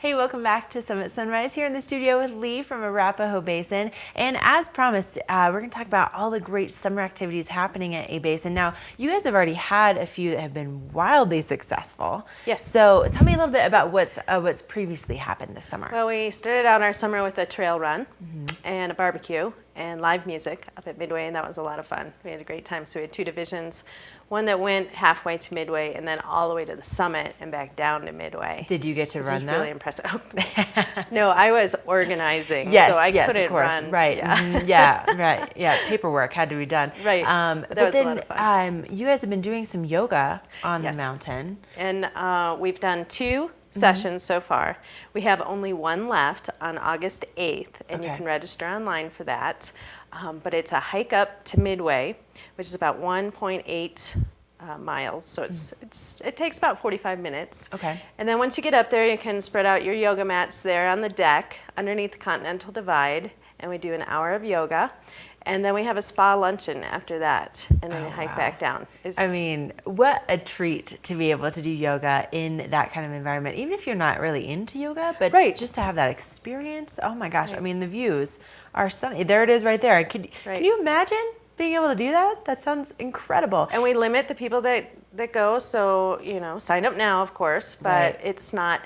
Hey, welcome back to Summit Sunrise here in the studio with Lee from Arapahoe Basin. And as promised, we're going to talk about all the great summer activities happening at Abasin. Now, you guys have already had a few that have been wildly successful. Yes. So tell me a little bit about what's previously happened this summer. Well, we started out our summer with a trail run and a barbecue and live music up at Midway, and that was a lot of fun. We had a great time. So we had two divisions, one that went halfway to Midway and then all the way to the summit and back down to Midway. Did you get to run that? It was really impressive. No, I was organizing, yes, so I yes, couldn't of course. run. Right. Yeah. Yeah, right. Yeah, paperwork had to be done. Right. That was a lot of fun. You guys have been doing some yoga on Yes. the mountain. And we've done two sessions so far. We have only one left on August 8th, and you can register online for that. But it's a hike up to Midway, which is about 1.8 miles. So it takes about 45 minutes. Okay. And then once you get up there, you can spread out your yoga mats there on the deck underneath the Continental Divide, and we do an hour of yoga. And then we have a spa luncheon after that, and then you hike back down. I mean, what a treat to be able to do yoga in that kind of environment, even if you're not really into yoga, but just to have that experience. Oh my gosh, I mean, the views are stunning. There it is right there. Can you imagine being able to do that? That sounds incredible. And we limit the people that go, so, sign up now, of course, but it's not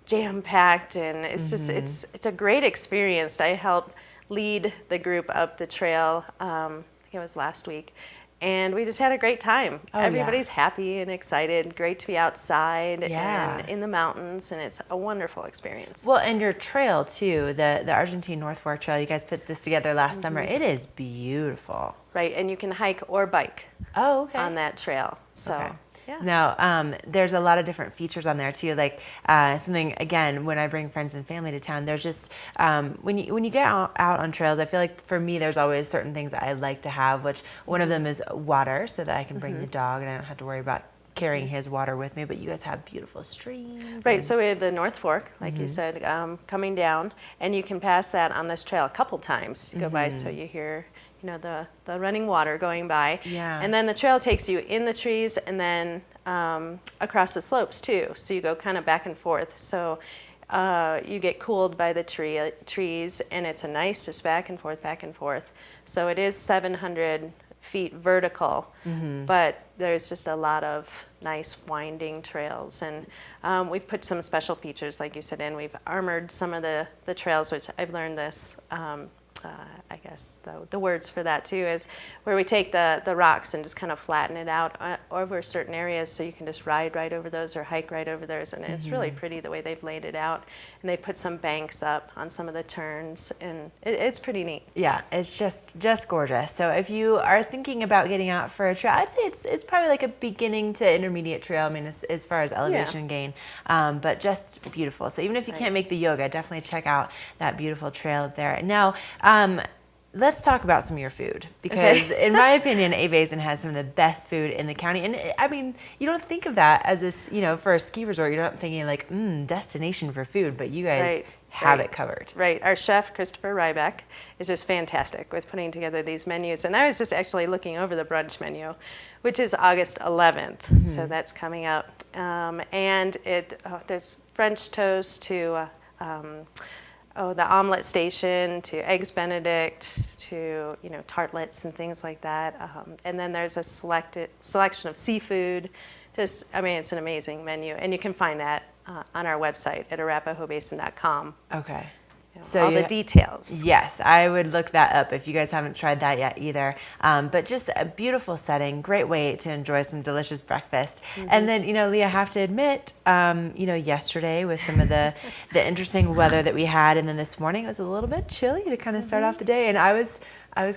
jam-packed, and it's just, it's a great experience. I helped lead the group up the trail, I think it was last week, and we just had a great time. Everybody's happy and excited, great to be outside and in the mountains, and it's a wonderful experience. Well, and your trail too, the Argentine North Fork Trail, you guys put this together last summer. It is beautiful. Right, and you can hike or bike on that trail. So. Yeah. Now, there's a lot of different features on there too. Like something, again, when I bring friends and family to town, there's just when you get out on trails, I feel like for me, there's always certain things that I like to have. Which one of them is water, so that I can bring the dog and I don't have to worry about carrying his water with me. But you guys have beautiful streams. Right. So we have the North Fork, like you said, coming down, and you can pass that on this trail a couple times. You go by, so you hear. The running water going by. Yeah. And then the trail takes you in the trees and then across the slopes too. So you go kind of back and forth. So you get cooled by the trees, and it's a nice just back and forth, back and forth. So it is 700 feet vertical, but there's just a lot of nice winding trails. And we've put some special features, like you said, in. We've armored some of the trails, which I've learned this. I guess the words for that too is where we take the rocks and just kind of flatten it out over certain areas, so you can just ride right over those or hike right over those, and it's really pretty the way they've laid it out. And they've put some banks up on some of the turns, and it's pretty neat. Yeah, it's just gorgeous. So if you are thinking about getting out for a trail, I'd say it's probably like a beginning to intermediate trail. I mean, as far as elevation gain, but just beautiful. So even if you can't make the yoga, definitely check out that beautiful trail up there. Now, let's talk about some of your food, because in my opinion, Abasin has some of the best food in the county. And I mean, you don't think of that as this, for a ski resort, you're not thinking like, destination for food, but you guys have it covered. Right. Our chef, Christopher Ryback, is just fantastic with putting together these menus. And I was just actually looking over the brunch menu, which is August 11th. So that's coming up. And there's French toast to the omelet station, to eggs Benedict, to tartlets and things like that. And then there's a selection of seafood. It's an amazing menu, and you can find that on our website at arapahoebasin.com. Okay. So all the details. Yes, I would look that up if you guys haven't tried that yet either. But just a beautiful setting, great way to enjoy some delicious breakfast. And then, Leah, I have to admit, yesterday with some of the interesting weather that we had, and then this morning it was a little bit chilly to kind of start off the day, and I was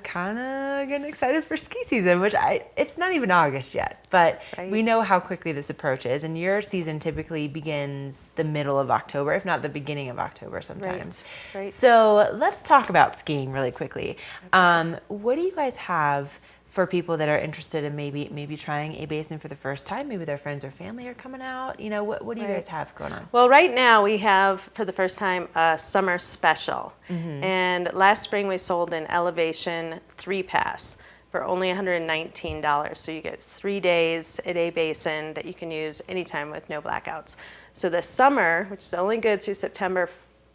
kind of getting excited for ski season, which it's not even August yet, but we know how quickly this approaches, and your season typically begins the middle of October, if not the beginning of October sometimes. Right. So let's talk about skiing really quickly. What do you guys have for people that are interested in maybe trying Abasin for the first time? Maybe their friends or family are coming out. What do you guys have going on? Well, right now we have, for the first time, a summer special. And last spring we sold an Elevation 3-pass for only $119. So you get 3 days at Abasin that you can use anytime with no blackouts. So this summer, which is only good through September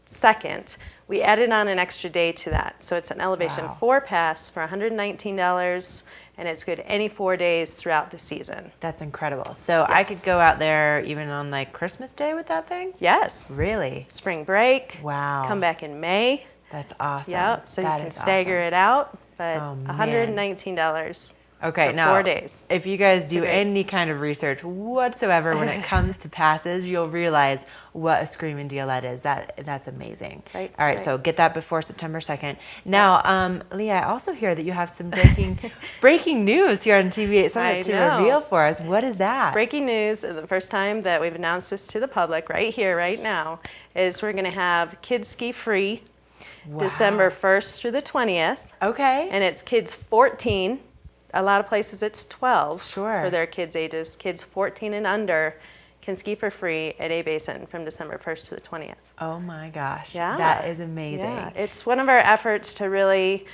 2nd, we added on an extra day to that. So it's an Elevation 4 pass for $119, and it's good any 4 days throughout the season. That's incredible. So I could go out there even on like Christmas Day with that thing? Yes. Really? Spring break. Wow. Come back in May. That's awesome. Yep. So that you can stagger it out, but $119. Okay, for now 4 days. If you guys do any kind of research whatsoever when it comes to passes, you'll realize what a screaming deal that is. That's amazing. Right. All right, so get that before September 2nd. Now, Leah, I also hear that you have some breaking news here on TV8 Summit to reveal for us. What is that? Breaking news, the first time that we've announced this to the public right here, right now, is we're going to have Kids Ski Free December 1st through the 20th. Okay. And it's kids 14. A lot of places it's 12 for their kids' ages. Kids 14 and under can ski for free at Abasin from December 1st to the 20th. Oh my gosh. Yeah. That is amazing. Yeah. It's one of our efforts to really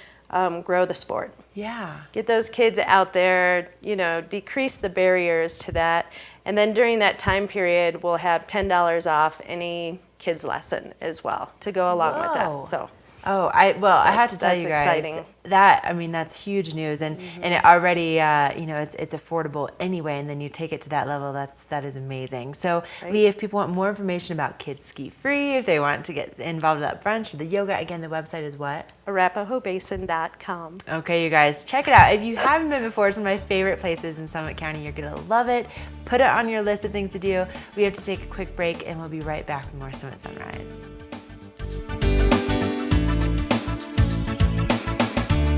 grow the sport. Yeah. Get those kids out there, decrease the barriers to that. And then during that time period, we'll have $10 off any kids lesson as well to go along with that. So. I have to tell you guys, exciting. That's huge news, and it already, it's affordable anyway, and then you take it to that level, that is amazing. So, Lee, if people want more information about Kids Ski Free, if they want to get involved with that brunch, the yoga, again, the website is what? ArapahoeBasin.com. Okay, you guys, check it out. If you haven't been before, it's one of my favorite places in Summit County. You're gonna love it. Put it on your list of things to do. We have to take a quick break, and we'll be right back with more Summit Sunrise.